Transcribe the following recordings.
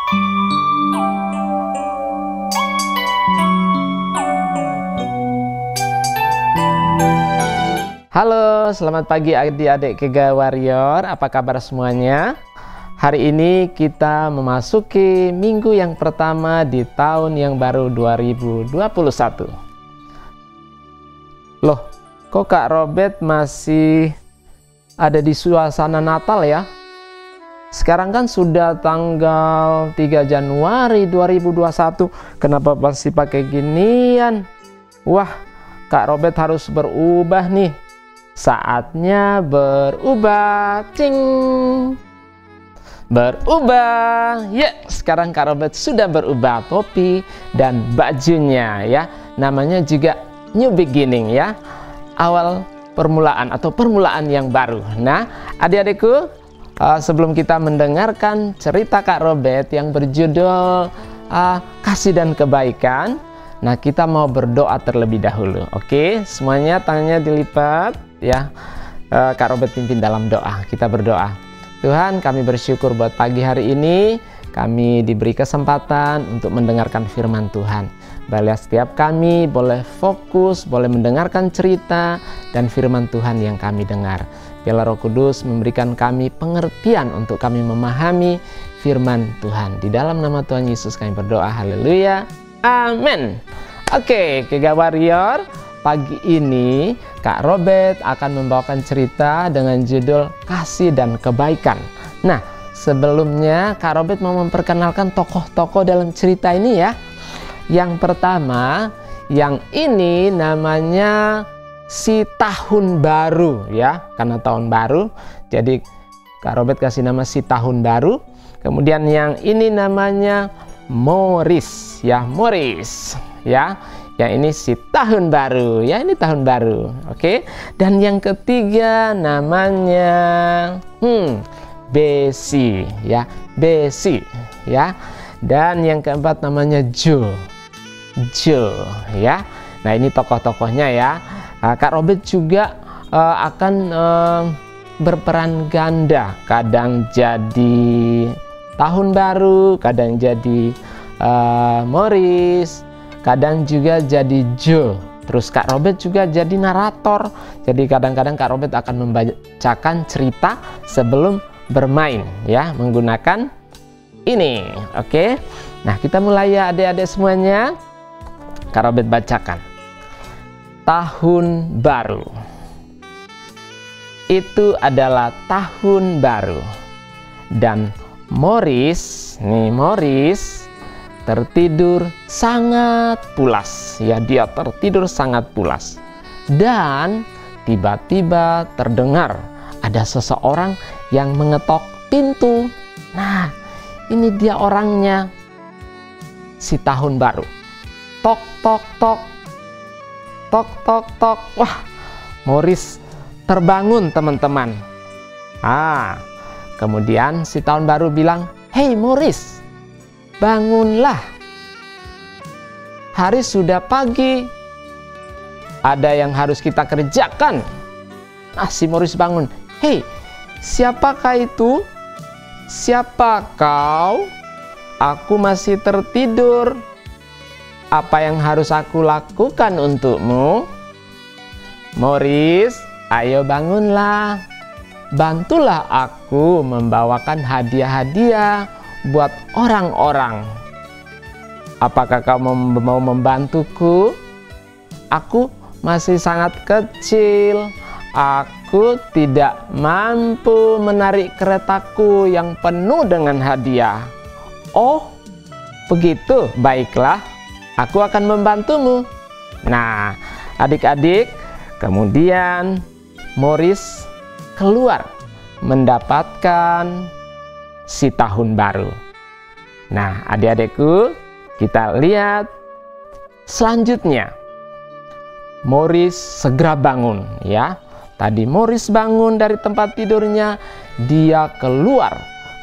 Halo, selamat pagi adik-adik Kega Warrior. Apa kabar semuanya? Hari ini kita memasuki minggu yang pertama di tahun yang baru 2021. Loh, kok Kak Robert masih ada di suasana Natal ya? Sekarang kan sudah tanggal 3 Januari 2021. Kenapa masih pakai ginian? Wah, Kak Robert harus berubah nih. Saatnya berubah. Cing. Berubah. Ya, sekarang Kak Robert sudah berubah topi dan bajunya ya. Namanya juga new beginning ya. Awal permulaan atau permulaan yang baru. Nah, adik-adikku, sebelum kita mendengarkan cerita Kak Robert yang berjudul Kasih dan Kebaikan, nah kita mau berdoa terlebih dahulu. Oke, semuanya tangannya dilipat ya. Kak Robert pimpin dalam doa. Kita berdoa. Tuhan, kami bersyukur buat pagi hari ini kami diberi kesempatan untuk mendengarkan firman Tuhan. Biarlah setiap kami boleh fokus, boleh mendengarkan cerita dan firman Tuhan yang kami dengar. Biarlah Roh Kudus memberikan kami pengertian untuk kami memahami firman Tuhan. Di dalam nama Tuhan Yesus kami berdoa. Haleluya. Amin. Oke, Kega Warrior, pagi ini Kak Robert akan membawakan cerita dengan judul Kasih dan Kebaikan. Nah, sebelumnya Kak Robert mau memperkenalkan tokoh-tokoh dalam cerita ini ya. Yang pertama, yang ini namanya si tahun baru ya, karena tahun baru jadi Kak Robert kasih nama si tahun baru. Kemudian yang ini namanya Morris ya, Morris ya. Yang ini si tahun baru ya, ini tahun baru. Oke. Dan yang ketiga namanya Besi ya, Besi ya. Dan yang keempat namanya Joe ya. Nah, ini tokoh-tokohnya ya. Kak Robert juga akan berperan ganda. Kadang jadi tahun baru, kadang jadi Morris, kadang juga jadi Joe. Terus Kak Robert juga jadi narator. Jadi kadang-kadang Kak Robert akan membacakan cerita sebelum bermain ya, menggunakan ini. Oke. Nah, kita mulai ya adik-adik semuanya. Kak Robert bacakan. Tahun baru. Itu adalah tahun baru. Dan Morris tertidur sangat pulas ya, dia tertidur sangat pulas. Dan tiba-tiba terdengar ada seseorang yang mengetok pintu. Nah, ini dia orangnya, si tahun baru. Tok tok tok, tok tok tok. Wah, Morris terbangun teman-teman. Kemudian si tahun baru bilang, "Hei Morris, bangunlah. Hari sudah pagi. Ada yang harus kita kerjakan." Si Morris bangun. "Hei, siapakah itu? Siapa kau? Aku masih tertidur. Apa yang harus aku lakukan untukmu?" "Morris, ayo bangunlah. Bantulah aku membawakan hadiah-hadiah buat orang-orang. Apakah kamu mau membantuku? Aku masih sangat kecil. Aku tidak mampu menarik keretaku yang penuh dengan hadiah." "Oh, begitu. Baiklah. Aku akan membantumu." Nah, adik-adik, kemudian Morris keluar mendapatkan si tahun baru. Nah, adik-adikku, kita lihat selanjutnya. Morris segera bangun ya. Tadi Morris bangun dari tempat tidurnya, dia keluar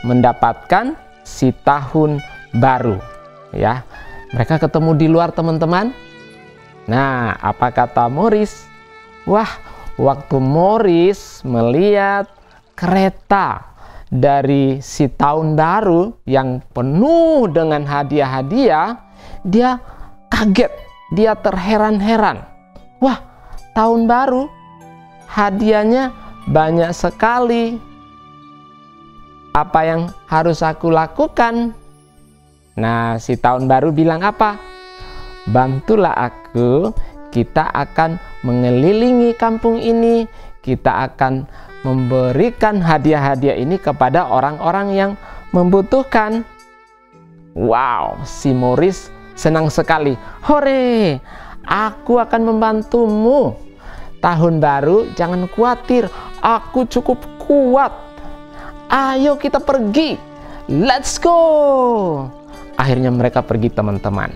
mendapatkan si tahun baru ya. Mereka ketemu di luar teman-teman. Nah, apa kata Morris? Wah, waktu Morris melihat kereta dari si tahun baru yang penuh dengan hadiah-hadiah, dia kaget, dia terheran-heran. Wah, tahun baru hadiahnya banyak sekali. Apa yang harus aku lakukan? Nah, si tahun baru bilang apa? Bantulah aku, kita akan mengelilingi kampung ini, kita akan memberikan hadiah-hadiah ini kepada orang-orang yang membutuhkan. Wow, si Morris senang sekali. Hore, aku akan membantumu. Tahun baru, jangan khawatir, aku cukup kuat. Ayo kita pergi, let's go. Akhirnya mereka pergi, teman-teman.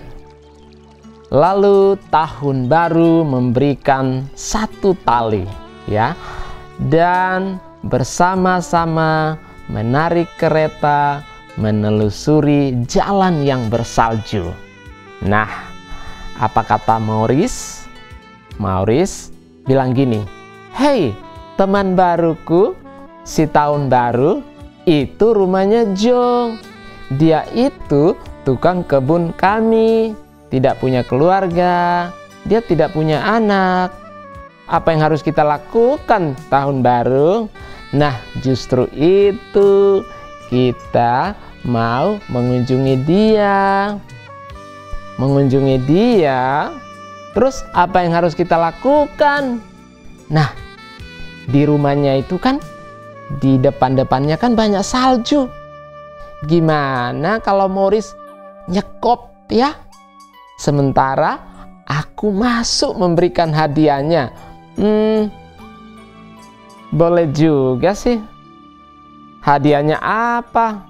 Lalu tahun baru memberikan satu tali, ya, dan bersama-sama menarik kereta menelusuri jalan yang bersalju. Nah, apa kata Morris? Morris bilang gini, "Hei, teman baruku, si tahun baru, itu rumahnya Joe. Dia itu tukang kebun kami, tidak punya keluarga, dia tidak punya anak. Apa yang harus kita lakukan tahun baru? Nah, justru itu kita mau mengunjungi dia. Mengunjungi dia. Terus apa yang harus kita lakukan? Nah, di rumahnya itu kan, di depan-depannya kan banyak salju. Gimana kalau Morris nyekop ya? Sementara aku masuk memberikan hadiahnya. Boleh juga sih. Hadiahnya apa?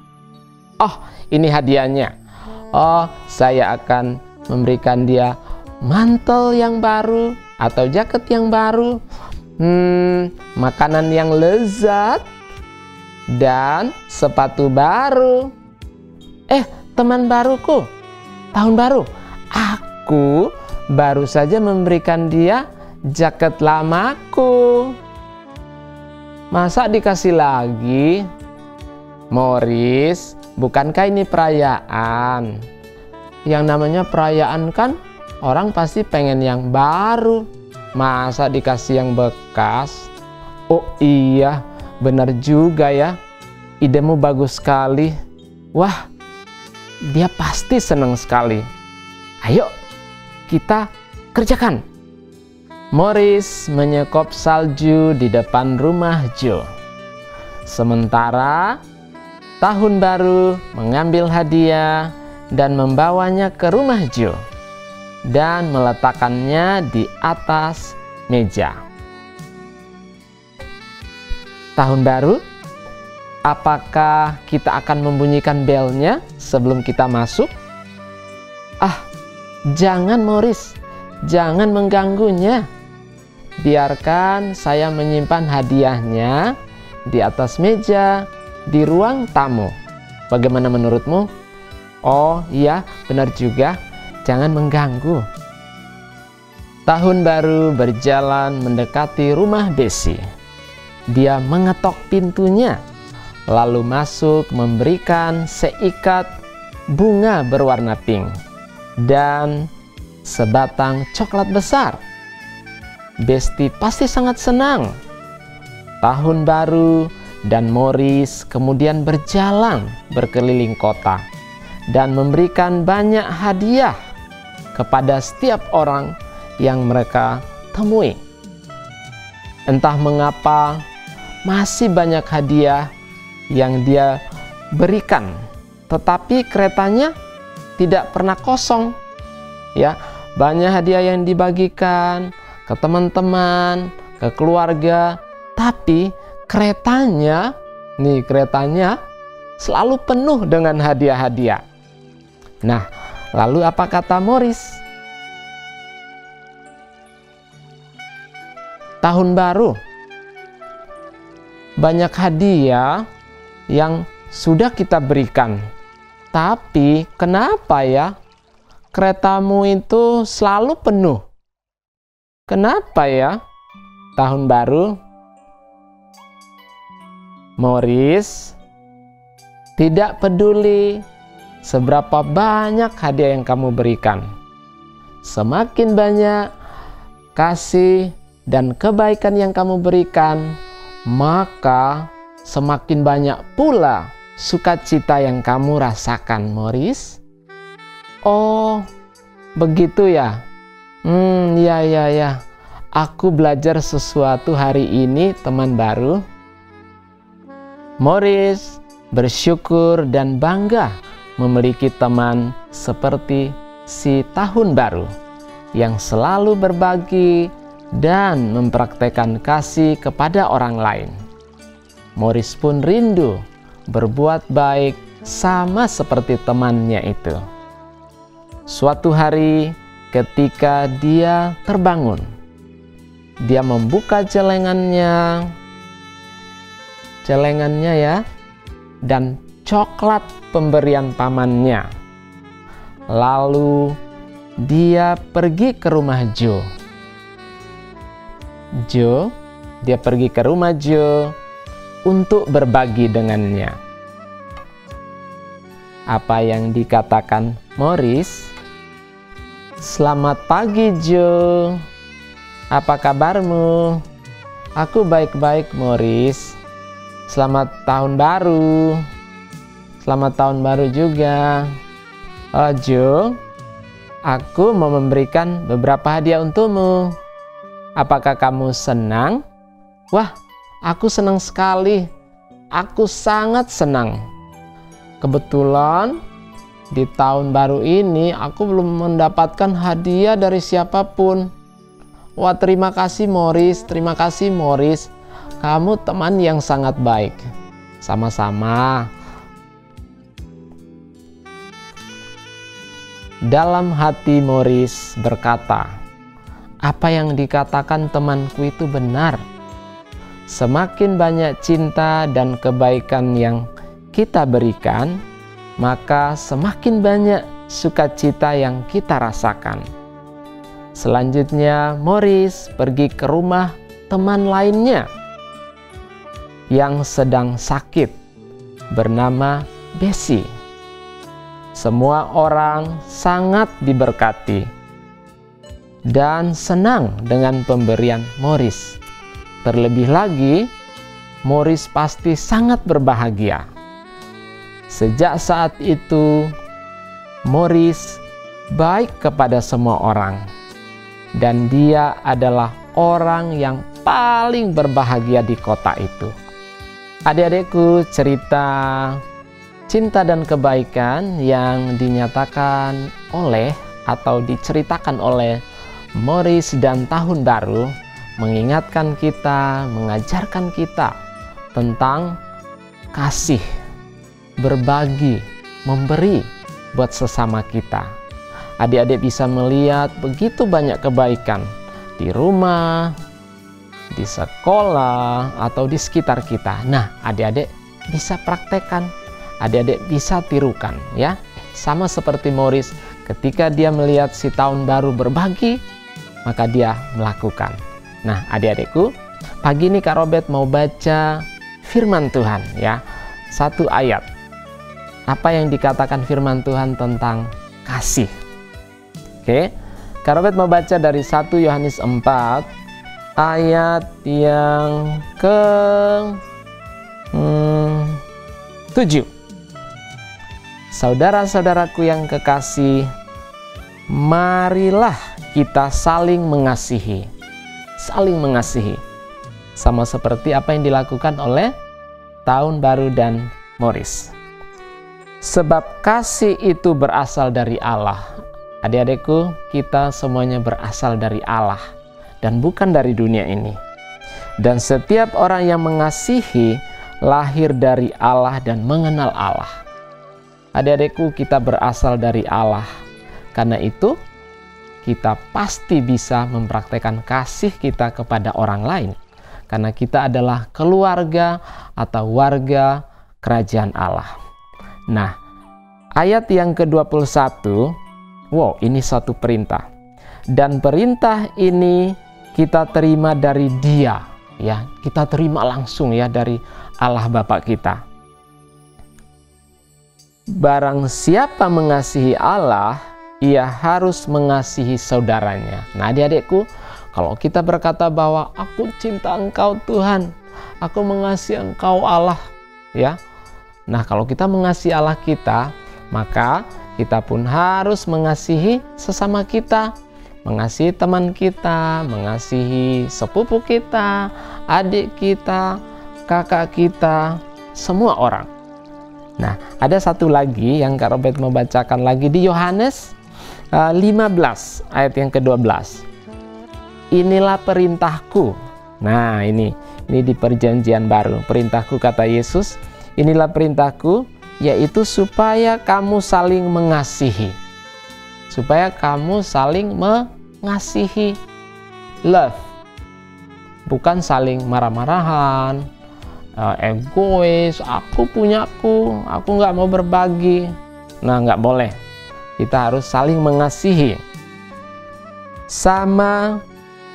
Oh, ini hadiahnya. Oh, saya akan memberikan dia mantel yang baru atau jaket yang baru, makanan yang lezat, dan sepatu baru. Teman baruku, tahun baru, aku baru saja memberikan dia jaket lamaku. Masa dikasih lagi? Morris, bukankah ini perayaan? Yang namanya perayaan kan orang pasti pengen yang baru. Masa dikasih yang bekas? Oh iya, benar juga ya. Idemu bagus sekali. Wah, dia pasti senang sekali. Ayo, kita kerjakan. Morris menyekop salju di depan rumah Joe. Sementara tahun baru mengambil hadiah dan membawanya ke rumah Joe dan meletakkannya di atas meja. Tahun baru, apakah kita akan membunyikan belnya sebelum kita masuk? Jangan Morris, jangan mengganggunya. Biarkan saya menyimpan hadiahnya di atas meja di ruang tamu. Bagaimana menurutmu? Oh iya, benar juga. Jangan mengganggu. Tahun baru berjalan mendekati rumah Bessie. Dia mengetok pintunya, lalu masuk memberikan seikat bunga berwarna pink dan sebatang coklat besar. Besti pasti sangat senang. Tahun baru dan Morris kemudian berjalan berkeliling kota dan memberikan banyak hadiah kepada setiap orang yang mereka temui. Entah mengapa masih banyak hadiah yang dia berikan, tetapi keretanya tidak pernah kosong. Ya, banyak hadiah yang dibagikan ke teman-teman, ke keluarga, tapi keretanya selalu penuh dengan hadiah-hadiah. Nah, lalu apa kata Morris? Tahun baru, banyak hadiah yang sudah kita berikan, tapi kenapa ya keretamu itu selalu penuh? Kenapa ya? Tahun baru, Morris, Tidak peduli seberapa banyak hadiah yang kamu berikan, semakin banyak kasih dan kebaikan yang kamu berikan, maka semakin banyak pula sukacita yang kamu rasakan, Morris. Oh, begitu ya? Ya. Aku belajar sesuatu hari ini, teman baru. Morris bersyukur dan bangga memiliki teman seperti si tahun baru yang selalu berbagi dan mempraktekkan kasih kepada orang lain. Morris pun rindu berbuat baik sama seperti temannya itu. Suatu hari ketika dia terbangun, dia membuka celengannya ya, dan coklat pemberian pamannya. Lalu dia pergi ke rumah Joe. Dia pergi ke rumah Joe untuk berbagi dengannya. Apa yang dikatakan Morris? Selamat pagi Joe. Apa kabarmu? Aku baik-baik, Morris. Selamat tahun baru. Selamat tahun baru juga. Oh Joe, aku mau memberikan beberapa hadiah untukmu. Apakah kamu senang? Wah, aku senang sekali. Aku sangat senang. Kebetulan di tahun baru ini aku belum mendapatkan hadiah dari siapapun. Wah, terima kasih Morris. Terima kasih Morris. Kamu teman yang sangat baik. Sama-sama. Dalam hati Morris berkata, apa yang dikatakan temanku itu benar. Semakin banyak cinta dan kebaikan yang kita berikan, maka semakin banyak sukacita yang kita rasakan. Selanjutnya, Morris pergi ke rumah teman lainnya yang sedang sakit, bernama Bessie. Semua orang sangat diberkati dan senang dengan pemberian Morris. Terlebih lagi, Morris pasti sangat berbahagia. Sejak saat itu, Morris baik kepada semua orang, dan dia adalah orang yang paling berbahagia di kota itu. Adik-adikku, cerita cinta dan kebaikan yang dinyatakan oleh atau diceritakan oleh Morris dan Tahun Baru mengingatkan kita, mengajarkan kita tentang kasih, berbagi, memberi buat sesama kita. Adik-adik bisa melihat begitu banyak kebaikan di rumah, di sekolah, atau di sekitar kita. Nah, adik-adik bisa praktekkan, adik-adik bisa tirukan ya. Sama seperti Morris, ketika dia melihat si Tahun Baru berbagi, maka dia melakukan. Nah, adik-adikku, pagi ini Kak Robert mau baca firman Tuhan ya. Satu ayat. Apa yang dikatakan firman Tuhan tentang kasih? Oke, Kak Robert mau baca dari 1 Yohanes 4 ayat yang ke 7. Saudara-saudaraku yang kekasih, marilah kita saling mengasihi. Saling mengasihi. Sama seperti apa yang dilakukan oleh Tahun Baru dan Morris. Sebab kasih itu berasal dari Allah. Adik-adikku, kita semuanya berasal dari Allah dan bukan dari dunia ini. Dan setiap orang yang mengasihi lahir dari Allah dan mengenal Allah. Adik-adikku, kita berasal dari Allah. Karena itu, kita pasti bisa mempraktekkan kasih kita kepada orang lain. Karena kita adalah keluarga atau warga kerajaan Allah. Nah, ayat yang ke-21, wow, ini satu perintah. Dan perintah ini kita terima dari Dia, ya. Kita terima langsung ya dari Allah Bapa kita. barang siapa mengasihi Allah, ia harus mengasihi saudaranya. Nah, adik-adikku, kalau kita berkata bahwa aku cinta Engkau Tuhan, aku mengasihi Engkau Allah, ya. Nah, kalau kita mengasihi Allah kita, maka kita pun harus mengasihi sesama kita, mengasihi teman kita, mengasihi sepupu kita, adik kita, kakak kita, semua orang. Nah, ada satu lagi yang Kak Robert mau bacakan lagi di Yohanes 15 ayat yang ke-12. Inilah perintahku. Nah, ini di perjanjian baru. Perintahku, kata Yesus, inilah perintahku, yaitu supaya kamu saling mengasihi. Supaya kamu saling mengasihi. Love. Bukan saling marah-marahan, egois, aku nggak mau berbagi. Nah, nggak boleh. Kita harus saling mengasihi. Sama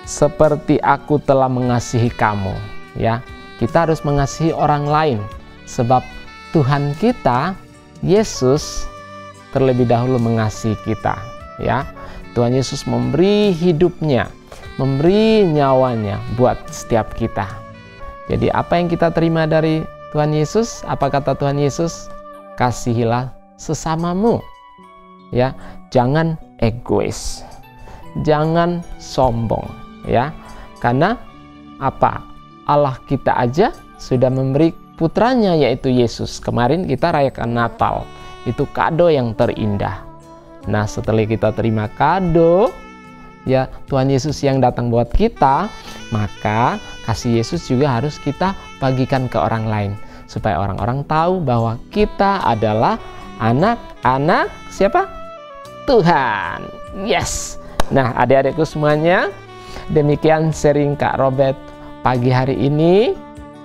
seperti aku telah mengasihi kamu, ya. Kita harus mengasihi orang lain, sebab Tuhan kita, Yesus, terlebih dahulu mengasihi kita, ya. Tuhan Yesus memberi hidupnya, memberi nyawanya buat setiap kita. Jadi apa yang kita terima dari Tuhan Yesus? Apa kata Tuhan Yesus? Kasihilah sesamamu. Ya, jangan egois. Jangan sombong, ya. Karena apa? Allah kita aja sudah memberi putranya, yaitu Yesus. Kemarin kita rayakan Natal. Itu kado yang terindah. Nah, setelah kita terima kado, ya, Tuhan Yesus yang datang buat kita, maka kasih Yesus juga harus kita bagikan ke orang lain, supaya orang-orang tahu bahwa kita adalah anak-anak siapa? Tuhan. Yes. Nah, adik-adikku semuanya, demikian sharing Kak Robert pagi hari ini.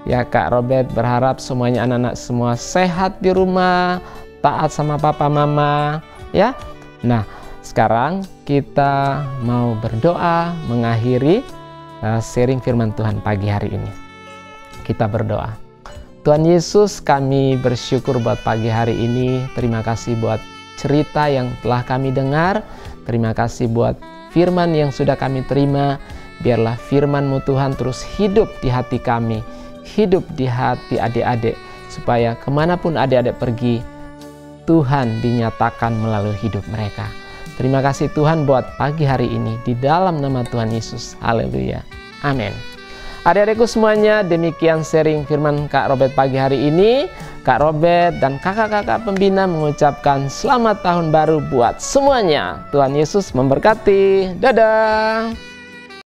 Ya, Kak Robert berharap semuanya anak-anak semua sehat di rumah, taat sama papa mama, ya. Nah, sekarang kita mau berdoa mengakhiri sharing firman Tuhan pagi hari ini. Kita berdoa. Tuhan Yesus, kami bersyukur buat pagi hari ini. Terima kasih buat cerita yang telah kami dengar. Terima kasih buat firman yang sudah kami terima. Biarlah firman-Mu Tuhan terus hidup di hati kami, hidup di hati adik-adik, supaya kemanapun adik-adik pergi, Tuhan dinyatakan melalui hidup mereka. Terima kasih Tuhan buat pagi hari ini, di dalam nama Tuhan Yesus. Haleluya. Amin. Adik-adikku semuanya, demikian sharing firman Kak Robert pagi hari ini. Kak Robert dan kakak-kakak pembina mengucapkan selamat tahun baru buat semuanya. Tuhan Yesus memberkati. Dadah.